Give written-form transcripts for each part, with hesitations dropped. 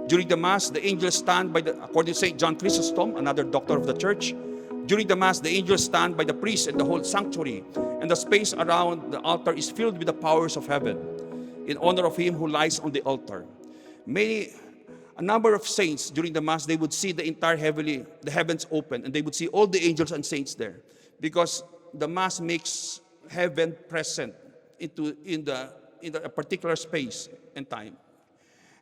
During the Mass, the angels stand by the, according to St. John Chrysostom, another doctor of the church, during the Mass, the angels stand by the priest and the whole sanctuary, and the space around the altar is filled with the powers of heaven in honor of him who lies on the altar. A number of saints during the Mass, they would see the entire the heavens open, and they would see all the angels and saints there, because the Mass makes heaven present in a particular space and time.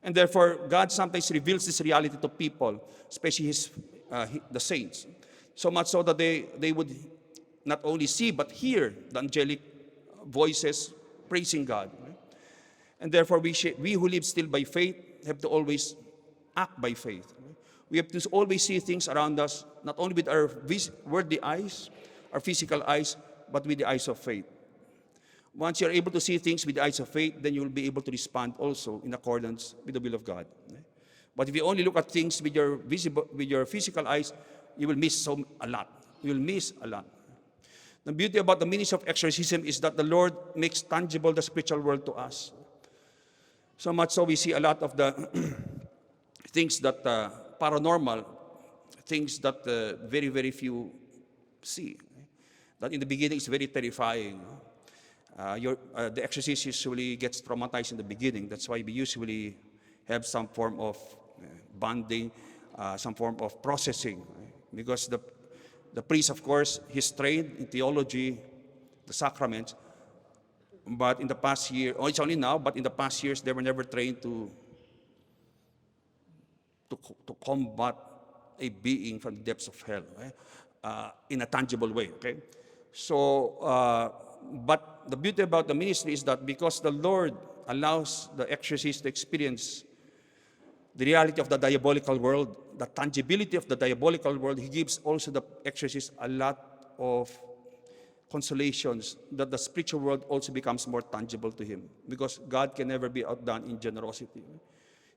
And therefore, God sometimes reveals this reality to people, especially the saints. So much so that they would not only see but hear the angelic voices praising God. And therefore, we who live still by faith have to always act by faith. We have to always see things around us, not only with our worldly eyes, our physical eyes, but with the eyes of faith. Once you're able to see things with the eyes of faith, then you'll be able to respond also in accordance with the will of God. But if you only look at things with your physical eyes, you will miss a lot. You will miss a lot. The beauty about the ministry of exorcism is that the Lord makes tangible the spiritual world to us. So much so we see a lot of the things that paranormal, things that very, very few see. That in the beginning is very terrifying. The exorcist usually gets traumatized in the beginning. That's why we usually have some form of bonding, some form of processing. Because the priest, of course, he's trained in theology, the sacraments, but in the past year, it's only now, but in the past years, they were never trained to combat a being from the depths of hell, in a tangible way, okay? So, but the beauty about the ministry is that because the Lord allows the exorcist to experience the reality of the diabolical world, the tangibility of the diabolical world, he gives also the exorcist a lot of consolations that the spiritual world also becomes more tangible to him, because God can never be outdone in generosity.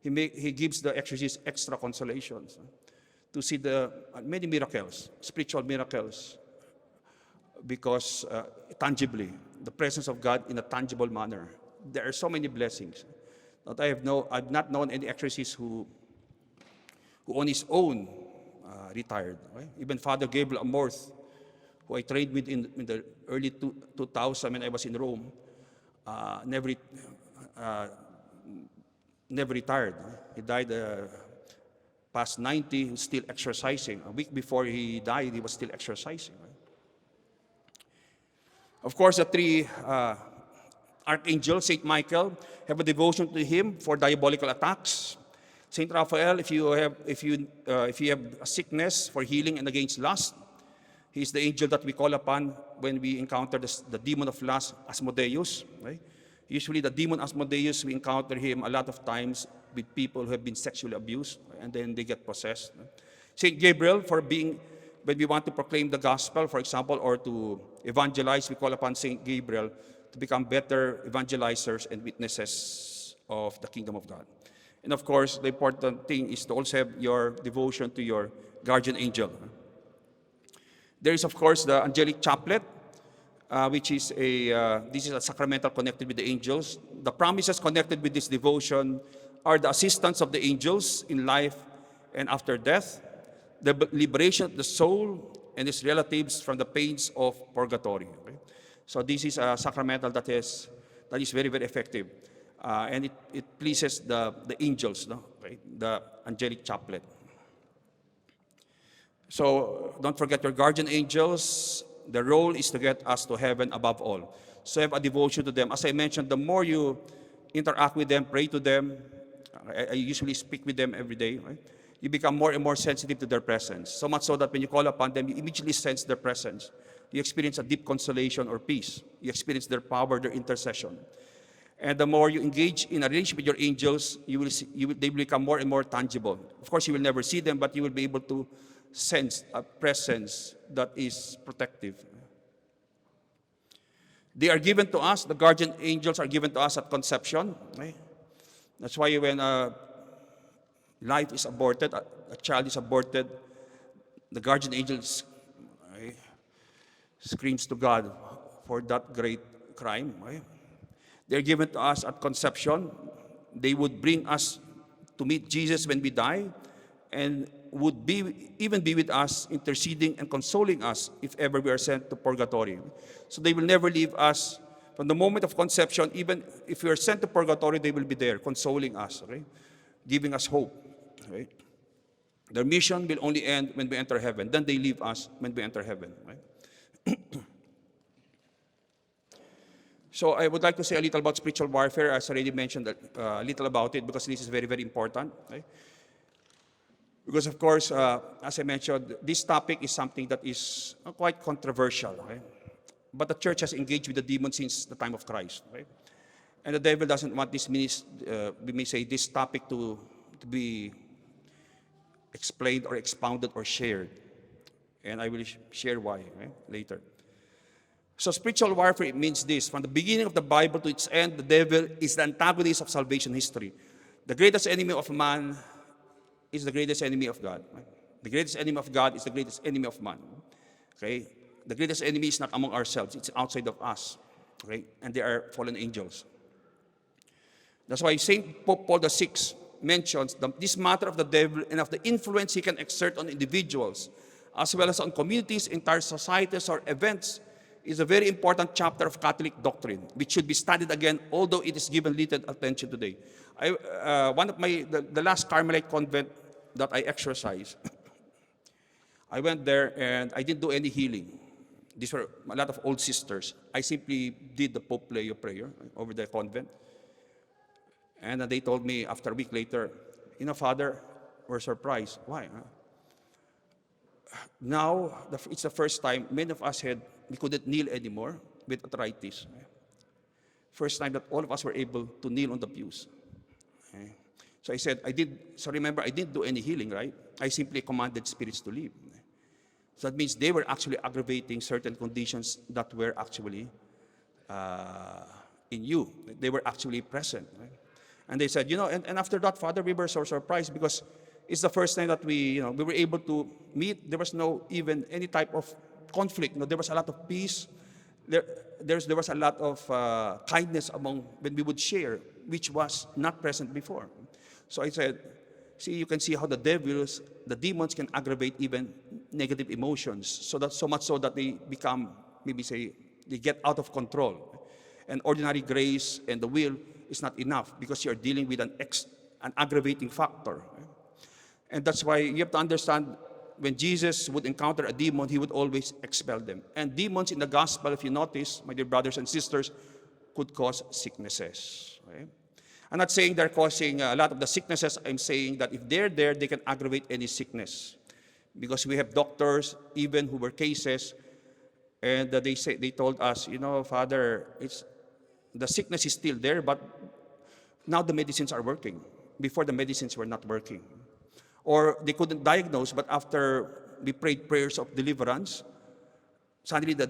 He gives the exorcist extra consolations to see the many miracles, spiritual miracles, because tangibly, the presence of God in a tangible manner. There are so many blessings that I've not known any exorcist who on his own retired. Right? Even Father Gabriel Amorth, who I trained with in the early 2000 when I was in Rome, never retired. He died past 90, he was still exercising. A week before he died, he was still exercising. Right? Of course, the three archangels, Saint Michael, have a devotion to him for diabolical attacks. Saint Raphael, if you have a sickness, for healing and against lust, he is the angel that we call upon when we encounter the demon of lust, Asmodeus. Right? Usually, the demon Asmodeus, we encounter him a lot of times with people who have been sexually abused, and then they get possessed. Saint Gabriel, when we want to proclaim the gospel, for example, or to evangelize, we call upon Saint Gabriel to become better evangelizers and witnesses of the kingdom of God. And of course, the important thing is to also have your devotion to your guardian angel. There is, of course, the angelic chaplet, which is this is a sacramental connected with the angels. The promises connected with this devotion are the assistance of the angels in life and after death, the liberation of the soul and its relatives from the pains of purgatory. Okay? So this is a sacramental that is very, very effective. And it pleases the angels, no? Right? The angelic chaplet. So don't forget your guardian angels. The role is to get us to heaven above all. So have a devotion to them. As I mentioned, the more you interact with them, pray to them, I usually speak with them every day, right? You become more and more sensitive to their presence. So much so that when you call upon them, you immediately sense their presence. You experience a deep consolation or peace. You experience their power, their intercession. And the more you engage in a relationship with your angels, they will become more and more tangible. Of course, you will never see them, but you will be able to sense a presence that is protective. They are given to us, the guardian angels are given to us at conception. Right? That's why when life is aborted, a child is aborted, the guardian angels screams to God for that great crime. Right? They're given to us at conception. They would bring us to meet Jesus when we die, and would even be with us, interceding and consoling us if ever we are sent to purgatory. So they will never leave us from the moment of conception. Even if we are sent to purgatory, they will be there consoling us, okay? Giving us hope. Right? Their mission will only end when we enter heaven. Then they leave us when we enter heaven. Right? So I would like to say a little about spiritual warfare. As I already mentioned a little about it, because this is very, very important. Right? Because of course, as I mentioned, this topic is something that is quite controversial. Right? But the church has engaged with the demon since the time of Christ. Right? And the devil doesn't want this, we may say, this topic to be explained or expounded or shared. And I will share why, right, later. So spiritual warfare, it means this: from the beginning of the Bible to its end, the devil is the antagonist of salvation history. The greatest enemy of man is the greatest enemy of God. Right? The greatest enemy of God is the greatest enemy of man. Okay? The greatest enemy is not among ourselves, it's outside of us. Okay? And they are fallen angels. That's why St. Pope Paul VI mentions this matter of the devil and of the influence he can exert on individuals, as well as on communities, entire societies, or events, is a very important chapter of Catholic doctrine, which should be studied again, although it is given little attention today. One of the last Carmelite convent that I exercised, I went there and I didn't do any healing. These were a lot of old sisters. I simply did the Pope Leo prayer over the convent. And they told me after a week later, Father, we're surprised. Why? Now, it's the first time many of us we couldn't kneel anymore with arthritis. First time that all of us were able to kneel on the pews. So I said, remember, I didn't do any healing, right? I simply commanded spirits to leave. So that means they were actually aggravating certain conditions that were actually in you. They were actually present. Right? And they said, and after that, Father, we were so surprised because it's the first time that we were able to meet. There was no even any type of conflict. There was a lot of peace. There was a lot of kindness among when we would share, which was not present before. So I said, see, you can see how the demons can aggravate even negative emotions. So much so that they become, they get out of control. And ordinary grace and the will is not enough because you're dealing with an aggravating factor. And that's why you have to understand, when Jesus would encounter a demon, he would always expel them. And demons in the gospel, if you notice, my dear brothers and sisters, could cause sicknesses. Right? I'm not saying they're causing a lot of the sicknesses. I'm saying that if they're there, they can aggravate any sickness. Because we have doctors, even who were cases, and they told us, Father, the sickness is still there, but now the medicines are working. Before, the medicines were not working. Or they couldn't diagnose, but after we prayed prayers of deliverance, suddenly the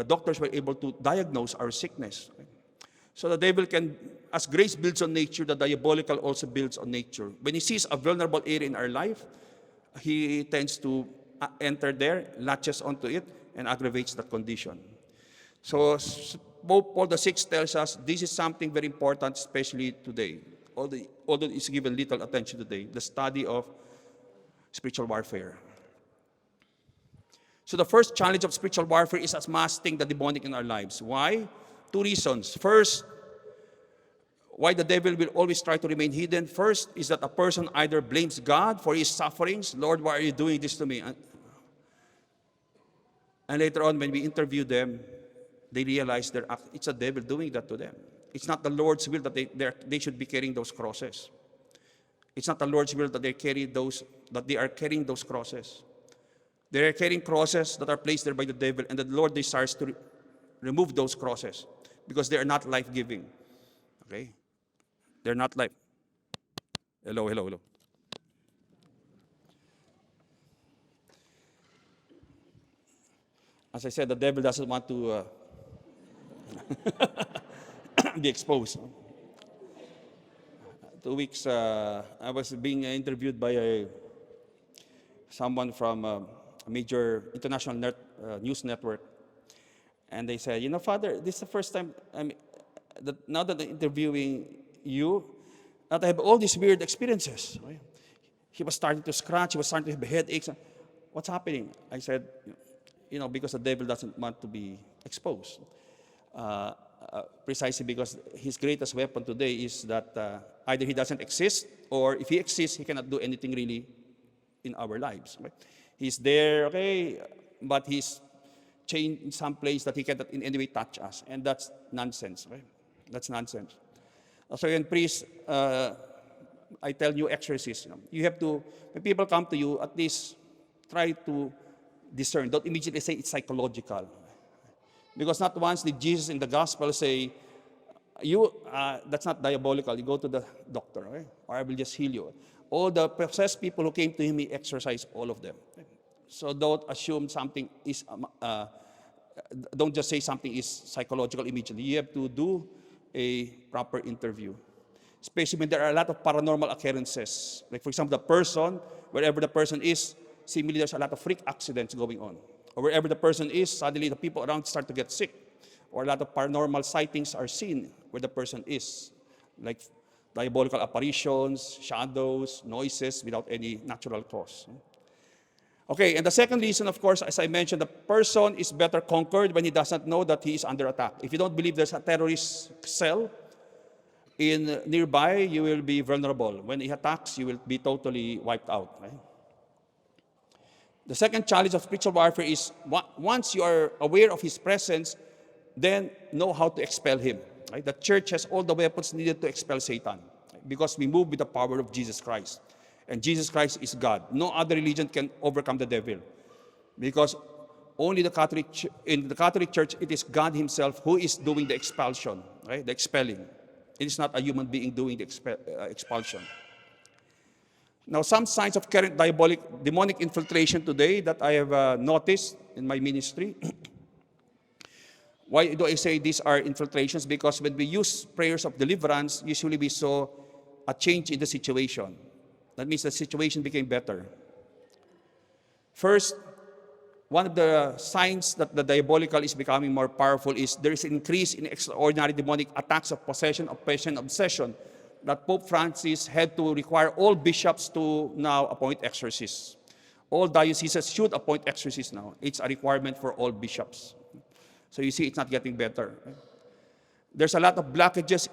doctors were able to diagnose our sickness. So the devil can, as grace builds on nature, the diabolical also builds on nature. When he sees a vulnerable area in our life, he tends to enter there, latches onto it, and aggravates that condition. So Pope Paul VI tells us this is something very important, especially today. Although it's given little attention today, the study of spiritual warfare. So the first challenge of spiritual warfare is mastering the demonic in our lives. Why? 2 reasons. First, why the devil will always try to remain hidden. First is that a person either blames God for his sufferings. Lord, why are you doing this to me? And later on, when we interview them, they realize it's a devil doing that to them. It's not the Lord's will that they should be carrying those crosses. It's not the Lord's will that they are carrying those crosses. They are carrying crosses that are placed there by the devil, and the Lord desires to remove those crosses because they are not life-giving. Okay? They're not life. Hello. As I said, the devil doesn't want to be exposed. 2 weeks, I was being interviewed by someone from a major international news network. And they said, Father, this is the first time, now that I'm interviewing you, that I have all these weird experiences. Okay? He was starting to scratch. He was starting to have headaches. What's happening? I said, because the devil doesn't want to be exposed. Precisely because his greatest weapon today is that either he doesn't exist, or if he exists, he cannot do anything really in our lives. Right? He's there, okay, but he's chained in some place that he cannot in any way touch us. And that's nonsense. Right? That's nonsense. So again, priest, I tell you exorcists, you have to, when people come to you, at least try to discern. Don't immediately say it's psychological. Because not once did Jesus in the gospel say, that's not diabolical, you go to the doctor, okay? Or I will just heal you. All the possessed people who came to him, he exorcised all of them. So don't assume something is, don't just say something is psychological immediately. You have to do a proper interview. Especially when there are a lot of paranormal occurrences. Like for example, the person, wherever the person is, seemingly there's a lot of freak accidents going on. Or wherever the person is, suddenly the people around start to get sick. Or a lot of paranormal sightings are seen where the person is. Like diabolical apparitions, shadows, noises without any natural cause. Okay, and the second reason, of course, as I mentioned, the person is better conquered when he does not know that he is under attack. If you don't believe there's a terrorist cell in nearby, you will be vulnerable. When he attacks, you will be totally wiped out. Right? The second challenge of spiritual warfare is once you are aware of his presence, then know how to expel him. Right? The church has all the weapons needed to expel Satan, right? Because we move with the power of Jesus Christ. And Jesus Christ is God. No other religion can overcome the devil. Because only in the Catholic Church, it is God himself who is doing the expulsion, right? The expelling. It is not a human being doing the expulsion. Now, some signs of current demonic infiltration today that I have noticed in my ministry. Why do I say these are infiltrations? Because when we use prayers of deliverance, usually we saw a change in the situation. That means the situation became better. First, one of the signs that the diabolical is becoming more powerful is there is an increase in extraordinary demonic attacks of possession, oppression, obsession, that Pope Francis had to require all bishops to now appoint exorcists. All dioceses should appoint exorcists now. It's a requirement for all bishops. So you see, it's not getting better. There's a lot of blockages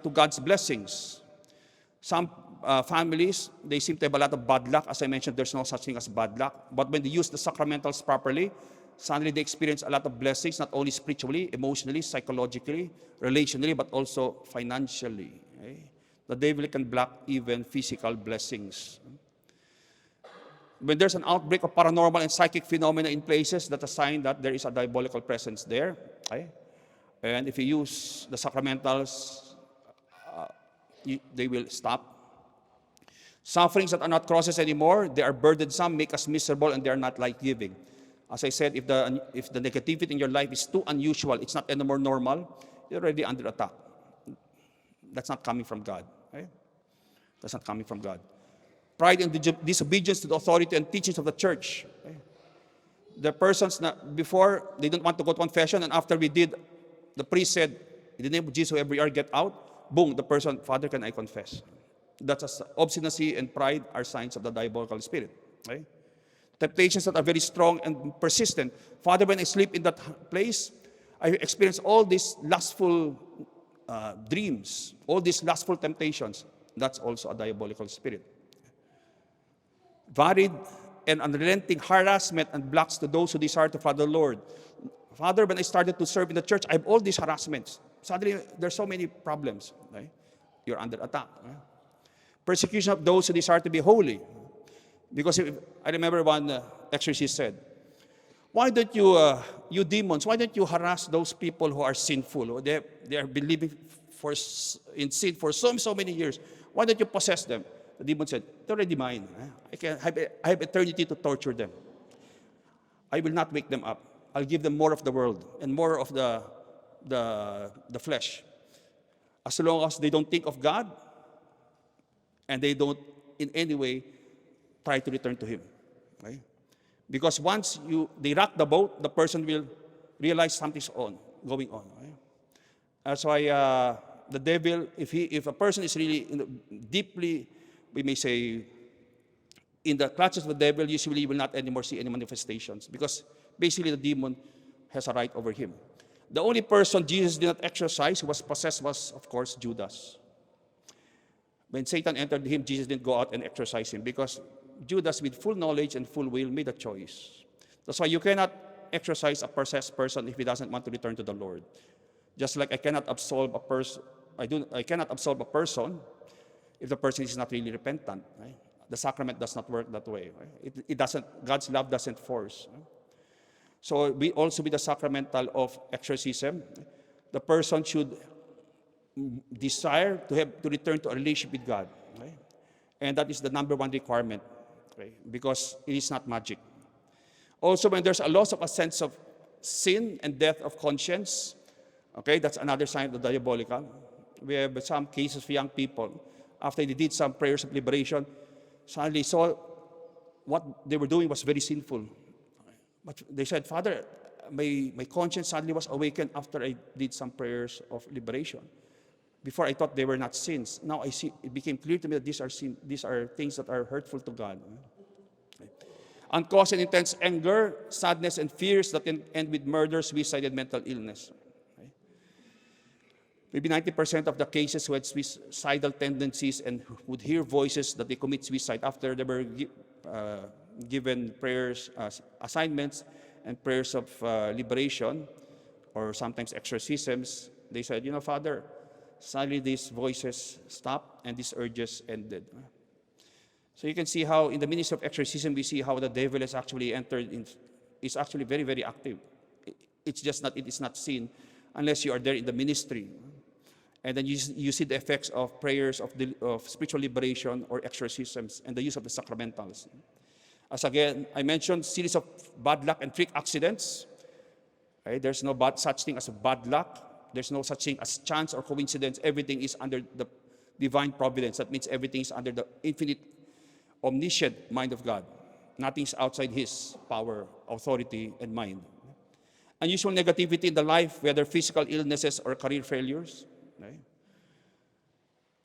to God's blessings. Some families, they seem to have a lot of bad luck. As I mentioned, there's no such thing as bad luck. But when they use the sacramentals properly, suddenly they experience a lot of blessings, not only spiritually, emotionally, psychologically, relationally, but also financially. Okay? The devil can block even physical blessings. When there's an outbreak of paranormal and psychic phenomena in places, that's a sign that there is a diabolical presence there. Okay? And if you use the sacramentals, they will stop. Sufferings that are not crosses anymore, they are burdensome, make us miserable, and they are not life-giving. As I said, if the negativity in your life is too unusual, it's not anymore normal, you're already under attack. That's not coming from God. Right? That's not coming from God. Pride and disobedience to the authority and teachings of the church. Okay? The persons before, they didn't want to go to confession, and after we did, the priest said, in the name of Jesus, whoever you are, get out. Boom, the person, Father, can I confess? That's obstinacy and pride are signs of the diabolical spirit. Right? Temptations that are very strong and persistent. Father, when I sleep in that place, I experience all these lustful dreams, all these lustful temptations. That's also a diabolical spirit. Varied and unrelenting harassment and blocks to those who desire to follow the Lord. Father, when I started to serve in the church, I have all these harassments. Suddenly, there's so many problems. Right? You're under attack. Right? Persecution of those who desire to be holy. Because I remember one exorcist said, why don't you demons, why don't you harass those people who are sinful? They are believing in sin for so many years. Why don't you possess them? The demon said, they're already mine. I have eternity to torture them. I will not wake them up. I'll give them more of the world and more of the flesh. As long as they don't think of God and they don't in any way try to return to Him. Right? Because once they rock the boat, the person will realize something's going on. Right? That's why the devil, if a person is really deeply, we may say, in the clutches of the devil, usually will not anymore see any manifestations because basically the demon has a right over him. The only person Jesus did not exorcise who was possessed was, of course, Judas. When Satan entered him, Jesus didn't go out and exorcise him because Judas, with full knowledge and full will, made a choice. That's why you cannot exorcise a possessed person if he doesn't want to return to the Lord. Just like I cannot absolve a person, I cannot absolve a person if the person is not really repentant. Right? The sacrament does not work that way. Right? It doesn't. God's love doesn't force. Right? So we also with the sacramental of exorcism, the person should desire to return to a relationship with God, right? And that is the number one requirement, right? Because it is not magic. Also, when there's a loss of a sense of sin and death of conscience, okay, that's another sign of the diabolical. We have some cases for young people, after they did some prayers of liberation, suddenly saw what they were doing was very sinful. But they said, Father, my conscience suddenly was awakened after I did some prayers of liberation. Before I thought they were not sins. Now I see it became clear to me that these are things that are hurtful to God. Uncaused and intense anger, sadness, and fears that end with murder, suicide, and mental illness. Maybe 90% of the cases who had suicidal tendencies and would hear voices that they commit suicide after they were given prayers, assignments, and prayers of liberation, or sometimes exorcisms. They said, Father, suddenly these voices stopped and these urges ended. So you can see how in the ministry of exorcism, we see how the devil has actually entered in, is actually very, very active. It is not seen unless you are there in the ministry. And then you see the effects of prayers of spiritual liberation or exorcisms and the use of the sacramentals. As again, I mentioned series of bad luck and freak accidents. Right? There's no such thing as a bad luck. There's no such thing as chance or coincidence. Everything is under the divine providence. That means everything is under the infinite, omniscient mind of God. Nothing is outside His power, authority, and mind. Unusual negativity in the life, whether physical illnesses or career failures. Right?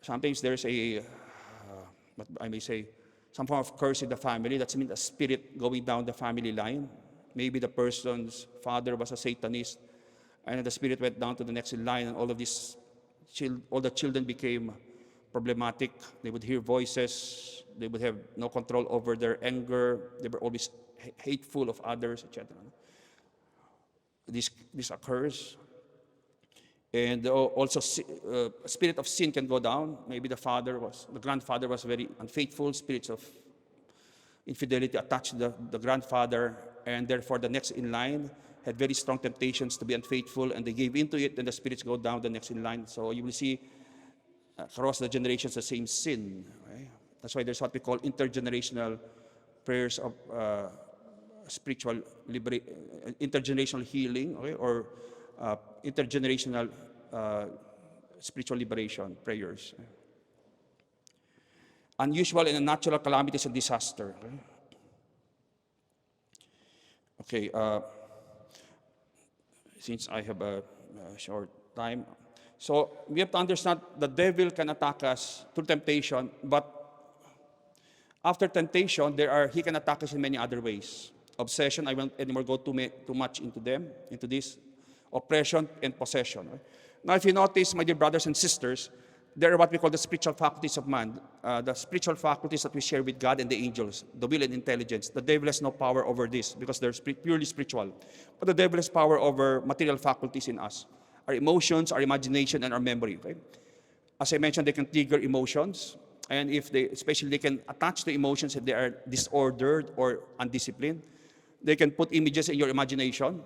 Sometimes there's what I may say, some form of curse in the family. That means a spirit going down the family line. Maybe the person's father was a Satanist, and the spirit went down to the next in line, and all the children became problematic. They would hear voices. They would have no control over their anger. They were always hateful of others, etc. This occurs. And also, spirit of sin can go down. Maybe the grandfather was very unfaithful. Spirits of infidelity attached to the grandfather, and therefore the next in line had very strong temptations to be unfaithful, and they gave into it, then the spirits go down the next in line. So you will see across the generations the same sin. Right? That's why there's what we call intergenerational prayers of spiritual intergenerational healing, okay? Or intergenerational spiritual liberation prayers. Unusual and unnatural calamities and disaster. Okay, since I have a short time. So we have to understand the devil can attack us through temptation, but after temptation, he can attack us in many other ways. Obsession, I won't anymore go too much into this. Oppression and possession. Now, if you notice, my dear brothers and sisters, there are what we call the spiritual faculties of man, the spiritual faculties that we share with God and the angels, the will and intelligence. The devil has no power over this because they're purely spiritual. But the devil has power over material faculties in us, our emotions, our imagination, and our memory. Right? As I mentioned, they can trigger emotions, and especially they can attach to emotions if they are disordered or undisciplined. They can put images in your imagination,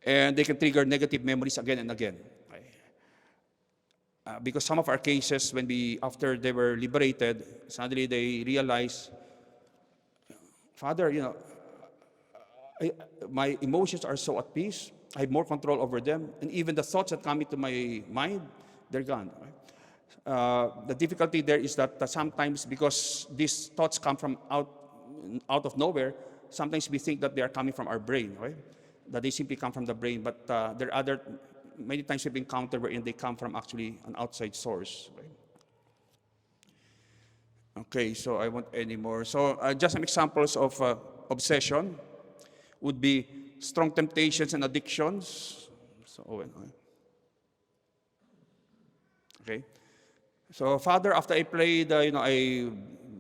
and they can trigger negative memories again and again. Because some of our cases, after they were liberated, suddenly they realize, Father, my emotions are so at peace. I have more control over them, and even the thoughts that come into my mind, they're gone. The difficulty there is that sometimes, because these thoughts come from out of nowhere, sometimes we think that they are coming from our brain, right? That they simply come from the brain, but there are other many times we've encountered wherein they come from actually an outside source. Right? Okay, so I want any more. So just some examples of obsession would be strong temptations and addictions. So, okay. So, Father, after I played, I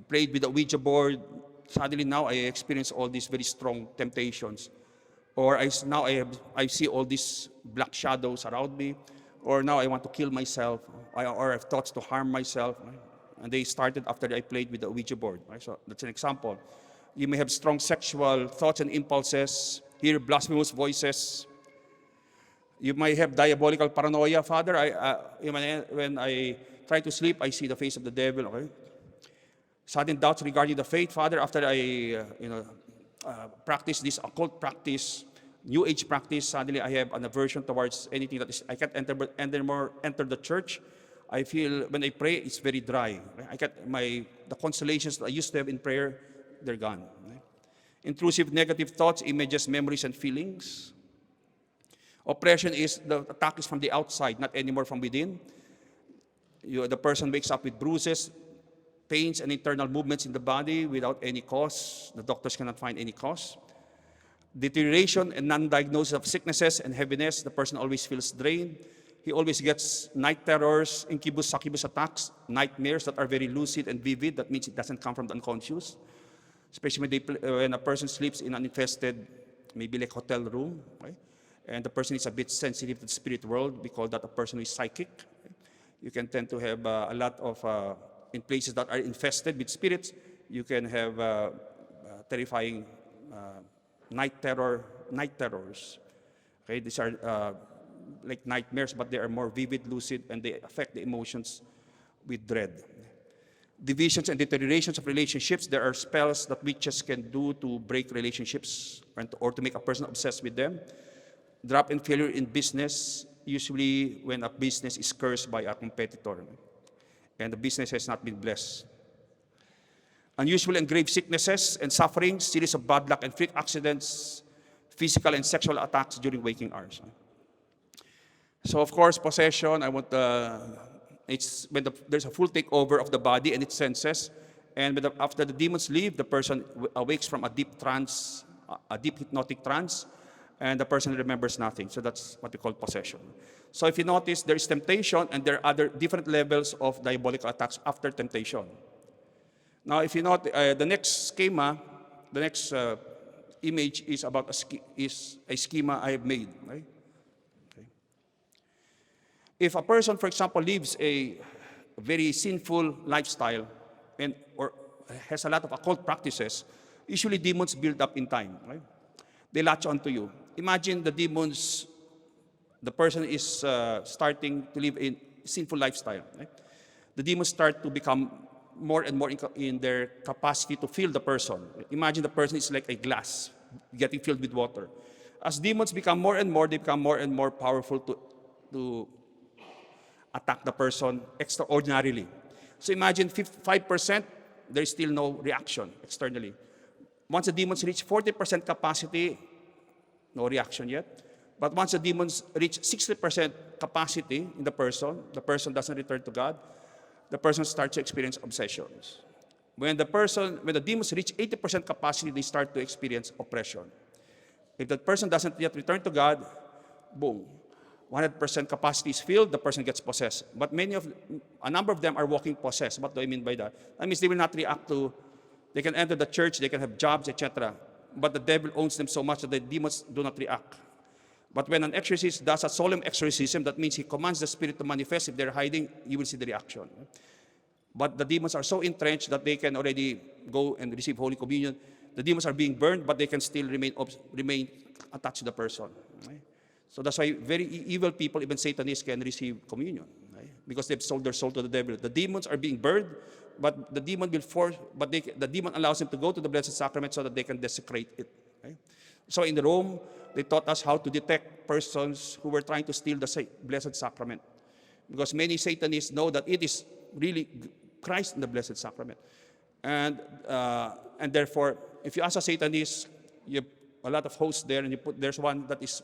played with the Ouija board. Suddenly now I experience all these very strong temptations. Or I see all these black shadows around me. Or now I want to kill myself. Or I have thoughts to harm myself. Right? And they started after I played with the Ouija board. Right? So that's an example. You may have strong sexual thoughts and impulses, hear blasphemous voices. You might have diabolical paranoia. Father, when I try to sleep, I see the face of the devil. Okay? Sudden doubts regarding the faith. Father, after I practice this occult practice, New Age practice, suddenly I have an aversion towards anything that is, I can't enter the church. I feel when I pray, it's very dry. The consolations that I used to have in prayer, they're gone. Right? Intrusive negative thoughts, images, memories, and feelings. Oppression is the attack is from the outside, not anymore from within. The person wakes up with bruises, pains, and internal movements in the body without any cause. The doctors cannot find any cause. Deterioration and non-diagnosis of sicknesses and heaviness. The person always feels drained. He always gets night terrors, incubus, succubus attacks, nightmares that are very lucid and vivid. That means it doesn't come from the unconscious. Especially when a person sleeps in an infested, maybe like hotel room, right? And the person is a bit sensitive to the spirit world. We call that a person who is psychic. Right? You can tend to have a lot of, in places that are infested with spirits, you can have terrifying night terrors. Okay, these are like nightmares, but they are more vivid, lucid, and they affect the emotions with dread. Divisions and deteriorations of relationships. There are spells that witches can do to break relationships or to make a person obsessed with them. Drop and failure in business, usually when a business is cursed by a competitor and the business has not been blessed. Unusual and grave sicknesses and suffering, series of bad luck and freak accidents, physical and sexual attacks during waking hours. So of course, possession, it's when there's a full takeover of the body and its senses, and after the demons leave, the person awakes from a deep trance, a deep hypnotic trance, and the person remembers nothing. So that's what we call possession. So if you notice, there is temptation, and there are other different levels of diabolical attacks after temptation. Now, if you note, the next schema, the next image is about a schema I have made. Right? Okay. If a person, for example, lives a very sinful lifestyle or has a lot of occult practices, usually demons build up in time. Right? They latch onto you. Imagine the demons, the person is starting to live a sinful lifestyle. Right? The demons start to become more and more in their capacity to fill the person. Imagine the person is like a glass getting filled with water. As demons become more and more, they become more and more powerful to attack the person extraordinarily. So imagine 5%, there is still no reaction externally. Once the demons reach 40% capacity, no reaction yet. But once the demons reach 60% capacity in the person doesn't return to God, the person starts to experience obsessions. When the demons reach 80% capacity, they start to experience oppression. If that person doesn't yet return to God, boom, 100% capacity is filled, the person gets possessed. But a number of them are walking possessed. What do I mean by that? That means they will not react they can enter the church, they can have jobs, etc. But the devil owns them so much that the demons do not react. But when an exorcist does a solemn exorcism, that means he commands the spirit to manifest. If they're hiding, you will see the reaction. But the demons are so entrenched that they can already go and receive Holy Communion. The demons are being burned, but they can still remain attached to the person. Right? So that's why very evil people, even Satanists, can receive communion. Right? Because they've sold their soul to the devil. The demons are being burned, but the demon the demon allows them to go to the Blessed Sacrament so that they can desecrate it. Right? So in Rome, they taught us how to detect persons who were trying to steal the Blessed Sacrament. Because many Satanists know that it is really Christ in the Blessed Sacrament. And therefore, if you ask a Satanist, you have a lot of hosts there, and there's one that is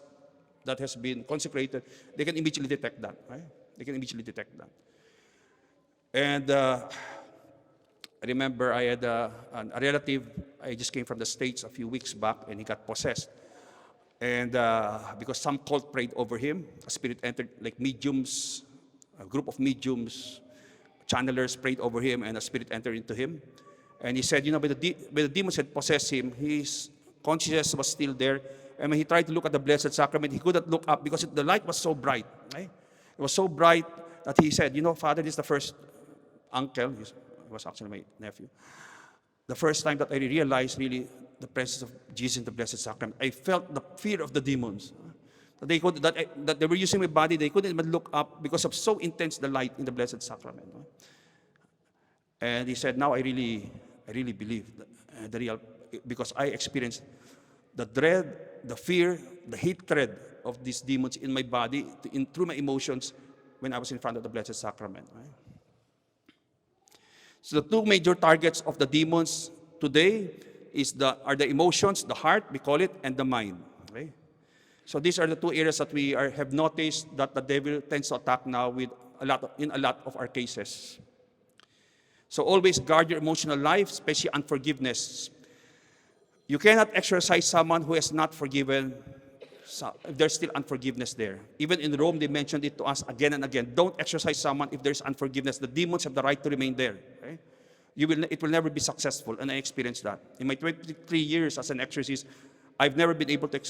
that has been consecrated, they can immediately detect that. Right? They can immediately detect that. And I remember I had a relative, I just came from the States a few weeks back, and he got possessed. And because some cult prayed over him, a spirit entered, like mediums, a group of mediums, channelers prayed over him, and a spirit entered into him. And he said, when the demons had possessed him, his consciousness was still there. And when he tried to look at the Blessed Sacrament, he couldn't look up because the light was so bright. Right? It was so bright that he said, Father, this is the first uncle, he was actually my nephew, the first time that I realized really the presence of Jesus in the Blessed Sacrament. I felt the fear of the demons. That they were using my body, they couldn't even look up because of so intense the light in the Blessed Sacrament. And he said, now I really believe the real, because I experienced the dread, the fear, the hatred of these demons in my body, through my emotions when I was in front of the Blessed Sacrament. Right? So the two major targets of the demons today are the emotions, the heart, we call it, and the mind. Okay? So these are the two areas that we have noticed that the devil tends to attack now in a lot of our cases. So always guard your emotional life, especially unforgiveness. You cannot exorcise someone who has not forgiven. So if there's still unforgiveness there. Even in Rome, they mentioned it to us again and again. Don't exorcise someone if there's unforgiveness. The demons have the right to remain there. Okay? It will never be successful, and I experienced that. In my 23 years as an exorcist, I've never been able to,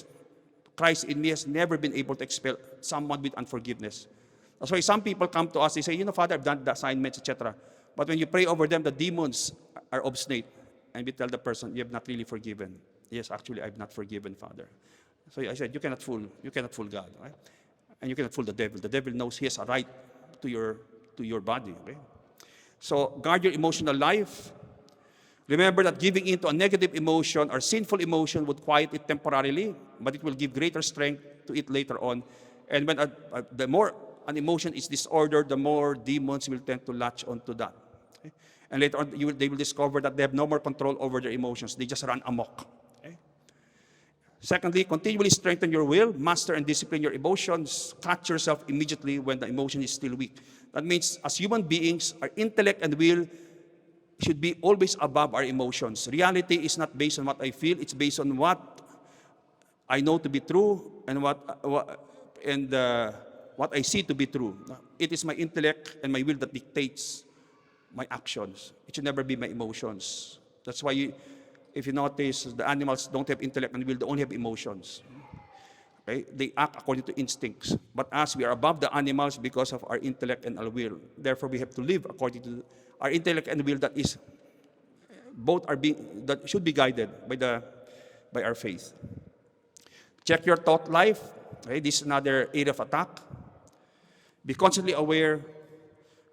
Christ in me has never been able to expel someone with unforgiveness. That's why some people come to us, they say, Father, I've done the assignments, etc. But when you pray over them, the demons are obstinate. And we tell the person, you have not really forgiven. Yes, actually, I've not forgiven, Father. So I said, you cannot fool God, right? And you cannot fool the devil. The devil knows he has a right to your body. Okay? So guard your emotional life. Remember that giving in to a negative emotion or sinful emotion would quiet it temporarily, but it will give greater strength to it later on. And when the more an emotion is disordered, the more demons will tend to latch onto that. Okay? And later on, they will discover that they have no more control over their emotions. They just run amok. Secondly, continually strengthen your will, master and discipline your emotions. Catch yourself immediately when the emotion is still weak. That means, as human beings, our intellect and will should be always above our emotions. Reality is not based on what I feel; it's based on what I know to be true and what I see to be true. It is my intellect and my will that dictates my actions. It should never be my emotions. That's why if you notice, the animals don't have intellect and will, they only have emotions. Okay? They act according to instincts. But us, we are above the animals because of our intellect and our will. Therefore, we have to live according to our intellect and will that should be guided by our faith. Check your thought life. Okay? This is another area of attack. Be constantly aware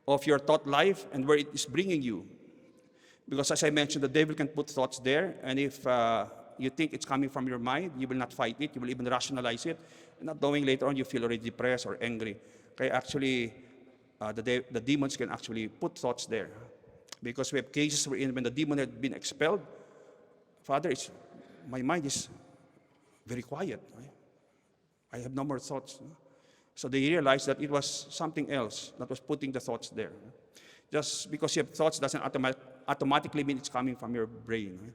of your thought life and where it is bringing you. Because as I mentioned, the devil can put thoughts there, and if you think it's coming from your mind, you will not fight it, you will even rationalize it, and not knowing later on you feel already depressed or angry. Okay, actually, the demons can actually put thoughts there. Because we have cases wherein when the demon had been expelled, Father, my mind is very quiet. Right? I have no more thoughts. So they realized that it was something else that was putting the thoughts there. Just because you have thoughts doesn't automatically mean it's coming from your brain. Right?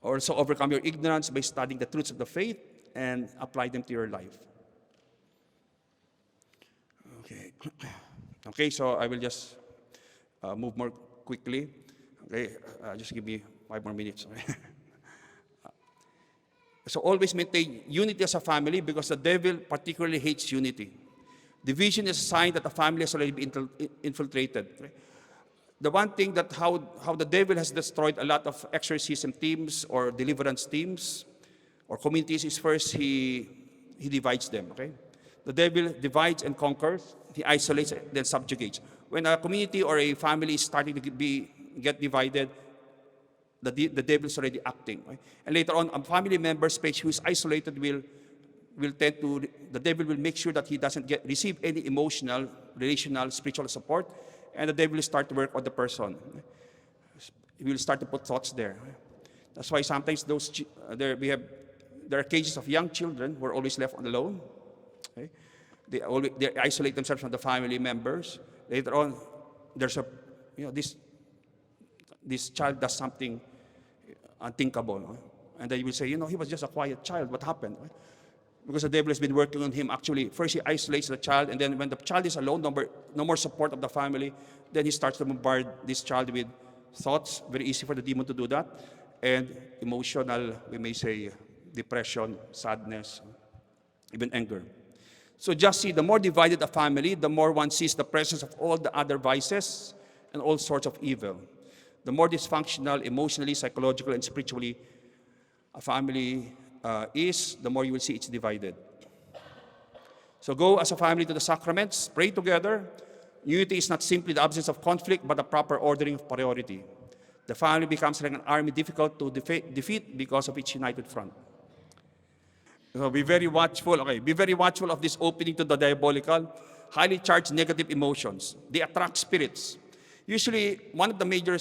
Also overcome your ignorance by studying the truths of the faith and apply them to your life. Okay, so I will just move more quickly. Okay, just give me 5 more minutes. Okay? So always maintain unity as a family because the devil particularly hates unity. Division is a sign that the family has already been infiltrated. Okay? The one thing that how the devil has destroyed a lot of exorcism teams or deliverance teams or communities is first he divides them. Okay, the devil divides and conquers. He isolates and then subjugates. When a community or a family is starting to get divided, the devil is already acting. Right? And later on, a family member, especially who is isolated, the devil will make sure that he doesn't receive any emotional, relational, spiritual support, and the devil will start to work on the person. He will start to put thoughts there. That's why sometimes we have there are cases of young children who are always left alone. Okay? They isolate themselves from the family members. Later on, there's this child does something unthinkable. No? And then you will say, he was just a quiet child. What happened? Because the devil has been working on him. Actually, first he isolates the child, and then when the child is alone, no more support of the family, then he starts to bombard this child with thoughts. Very easy for the demon to do that. And emotional, we may say, depression, sadness, even anger. So just see, the more divided a family, the more one sees the presence of all the other vices and all sorts of evil. The more dysfunctional, emotionally, psychologically, and spiritually a family is, the more you will see it's divided. So go as a family to the sacraments, pray together. Unity is not simply the absence of conflict, but a proper ordering of priority. The family becomes like an army difficult to defeat because of its united front. So be very watchful. Okay, be very watchful of this opening to the diabolical, highly charged negative emotions. They attract spirits. Usually, one of the major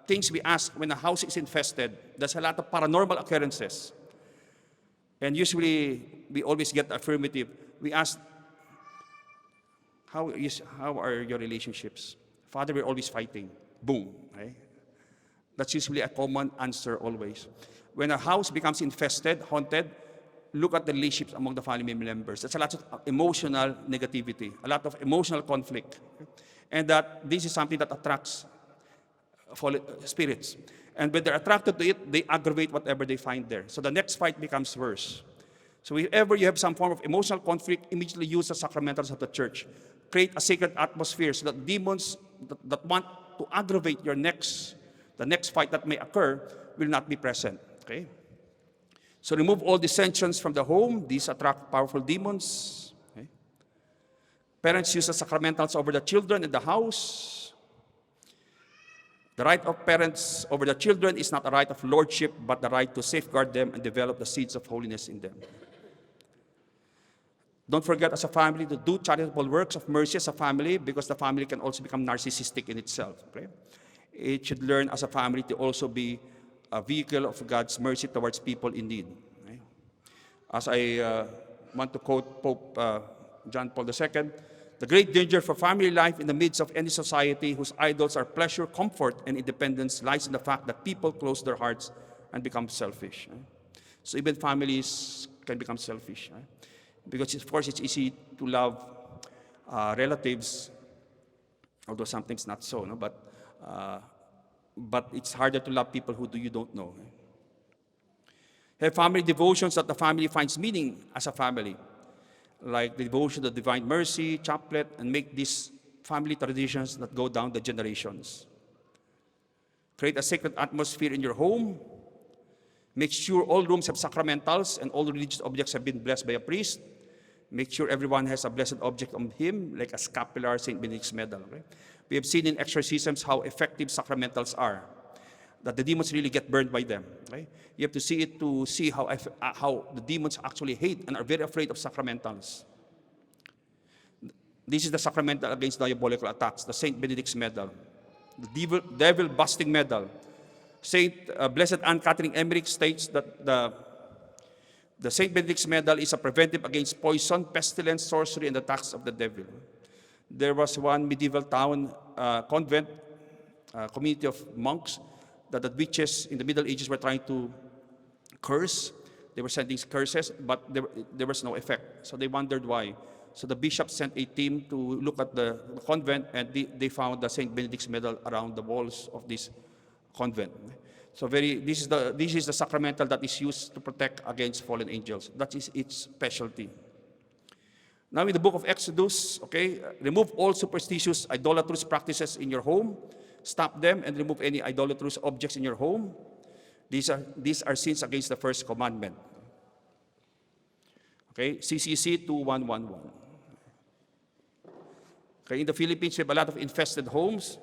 things we ask when a house is infested, there's a lot of paranormal occurrences. And usually, we always get the affirmative. We ask, how are your relationships? Father, we're always fighting. Boom. Right? That's usually a common answer always. When a house becomes infested, haunted, look at the relationships among the family members. There's a lot of emotional negativity, a lot of emotional conflict. And that this is something that attracts fallen spirits. And when they're attracted to it, they aggravate whatever they find there. So the next fight becomes worse. So if ever you have some form of emotional conflict, immediately use the sacramentals of the church. Create a sacred atmosphere so that demons that want to aggravate the next fight that may occur will not be present. Okay? So remove all dissensions from the home. These attract powerful demons. Okay? Parents use the sacramentals over the children in the house. The right of parents over the children is not a right of lordship, but the right to safeguard them and develop the seeds of holiness in them. Don't forget as a family to do charitable works of mercy as a family, because the family can also become narcissistic in itself. Okay? It should learn as a family to also be a vehicle of God's mercy towards people in need. Okay? As I want to quote Pope John Paul II, the great danger for family life in the midst of any society whose idols are pleasure, comfort, and independence lies in the fact that people close their hearts and become selfish. So even families can become selfish. Because, of course, it's easy to love relatives, although something's not so, no? But it's harder to love people who you don't know. Have family devotions that the family finds meaning as a family, like the devotion to divine mercy, chaplet, and make these family traditions that go down the generations. Create a sacred atmosphere in your home. Make sure all rooms have sacramentals and all religious objects have been blessed by a priest. Make sure everyone has a blessed object on him, like a scapular, St. Benedict's medal. Okay? We have seen in exorcisms how effective sacramentals are, that the demons really get burned by them. Okay? You have to see it to see how the demons actually hate and are very afraid of sacramentals. This is the sacramental against diabolical attacks, the St. Benedict's medal, the devil-busting medal. Blessed Anne Catherine Emmerich states that the St. Benedict's medal is a preventive against poison, pestilence, sorcery, and attacks of the devil. There was one medieval town, convent, community of monks, that the witches in the Middle Ages were trying to curse. They were sending curses, but there was no effect. So they wondered why. So the bishop sent a team to look at the convent, and they found the St. Benedict's medal around the walls of this convent. So this is the sacramental that is used to protect against fallen angels. That is its specialty. Now in the book of Exodus, okay, remove all superstitious, idolatrous practices in your home. Stop them and remove any idolatrous objects in your home. These are sins against the first commandment. Okay, CCC 2111. Okay, in the Philippines, we have a lot of infested homes.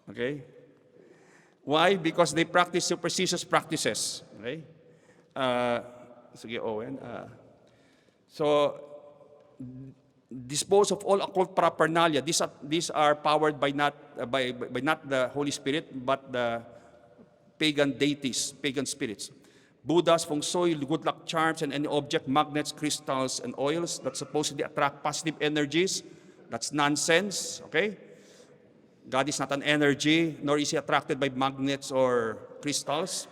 Okay? Why? Because they practice superstitious practices. Okay? Sige, Owen. So, dispose of all occult paraphernalia. These are powered by not the Holy Spirit, but the pagan deities, pagan spirits. Buddhas, feng shui, good luck charms, and any object, magnets, crystals, and oils that supposedly attract positive energies. That's nonsense, okay? God is not an energy, nor is He attracted by magnets or crystals.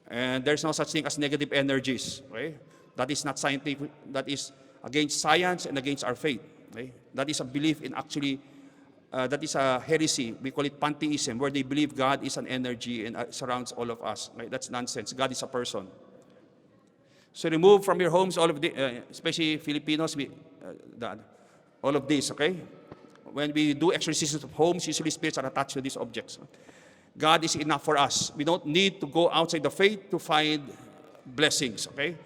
And there's no such thing as negative energies, okay? That is not scientific, that is against science and against our faith. Okay? That is a belief in actually, that is a heresy. We call it pantheism, where they believe God is an energy and surrounds all of us. Right? That's nonsense. God is a person. So remove from your homes all of the, especially Filipinos, all of this, okay? When we do exorcisms of homes, usually spirits are attached to these objects. God is enough for us. We don't need to go outside the faith to find blessings, okay?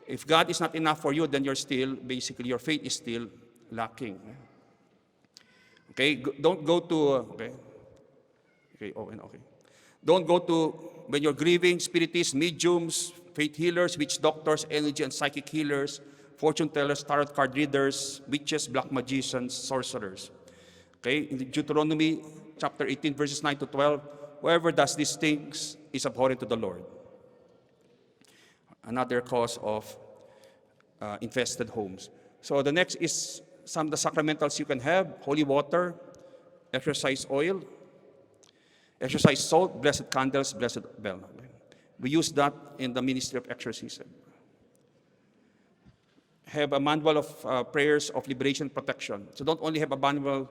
If God is not enough for you, then you're still, basically, your faith is still lacking. Okay, don't go to, okay. Don't go to, when you're grieving, spiritists, mediums, faith healers, witch doctors, energy and psychic healers, fortune tellers, tarot card readers, witches, black magicians, sorcerers. Okay, in Deuteronomy chapter 18, verses 9 to 12, whoever does these things is abhorrent to the Lord. Another cause of infested homes. So the next is some of the sacramentals you can have: holy water, exorcise oil, exorcise salt, blessed candles, blessed bell. We use that in the ministry of exorcism. Have a manual of prayers of liberation and protection. So don't only have a manual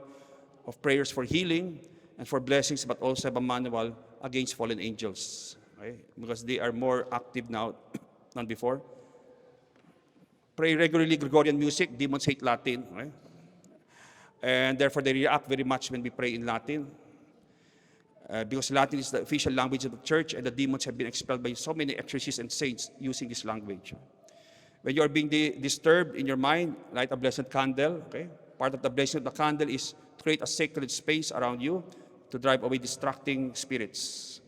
of prayers for healing and for blessings, but also have a manual against fallen angels, right? Because they are more active now than before. Pray regularly Gregorian music. Demons hate Latin, right? And therefore they react very much when we pray in Latin. Because Latin is the official language of the church, and the demons have been expelled by so many exorcists and saints using this language. When you are being disturbed in your mind, light a blessed candle. Okay? Part of the blessing of the candle is to create a sacred space around you to drive away distracting spirits.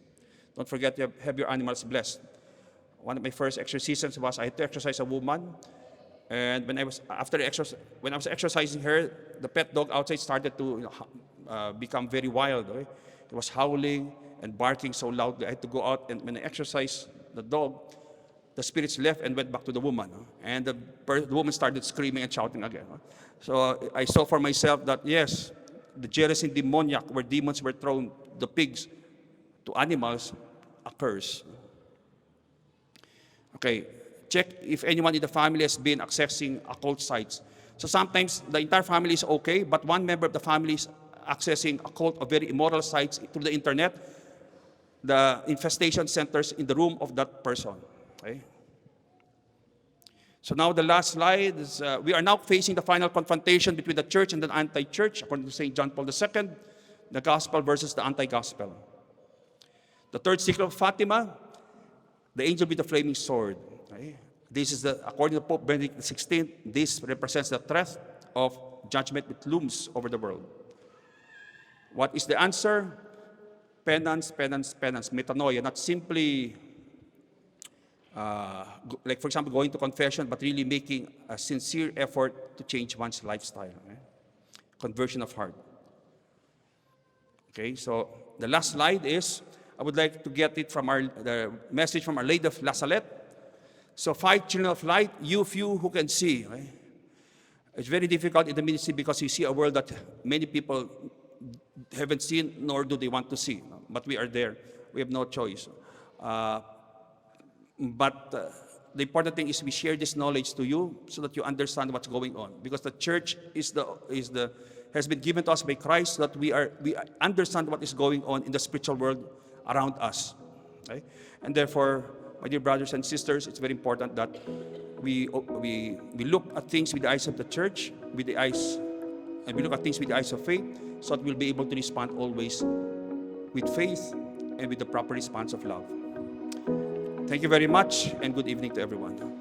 Don't forget to have your animals blessed. One of my first exorcisms was I had to exorcise a woman, and when I was exercising her, the pet dog outside started to become very wild. Okay? It was howling and barking so loudly. I had to go out, and when I exercised the dog, the spirits left and went back to the woman. And the woman started screaming and shouting again. So I saw for myself that, yes, the Gerasene demoniac, where demons were thrown, the pigs, to animals, occurs. Okay, check if anyone in the family has been accessing occult sites. So sometimes the entire family is okay, but one member of the family is accessing occult or very immoral sites through the internet. The infestation centers in the room of that person. Okay. So now the last slide is, we are now facing the final confrontation between the church and the anti-church, according to St. John Paul II, the gospel versus the anti-gospel. The third sickle of Fatima, the angel with the flaming sword. Okay. This is according to Pope Benedict XVI, this represents the threat of judgment that looms over the world. What is the answer? Penance, penance, penance, metanoia, not simply like, for example, going to confession, but really making a sincere effort to change one's lifestyle. Okay? Conversion of heart. Okay, so the last slide is, I would like to get it from the message from Our Lady of La Salette. So 5 children of light, you few who can see. Right? It's very difficult in the ministry because you see a world that many people haven't seen, nor do they want to see. But we are there. We have no choice. But the important thing is we share this knowledge to you so that you understand what's going on. Because the church has been given to us by Christ so that we understand what is going on in the spiritual world around us. Okay? And therefore, my dear brothers and sisters, it's very important that we look at things with the eyes of the church, and we look at things with the eyes of faith, so that we'll be able to respond always with faith and with the proper response of love. Thank you very much, and good evening to everyone.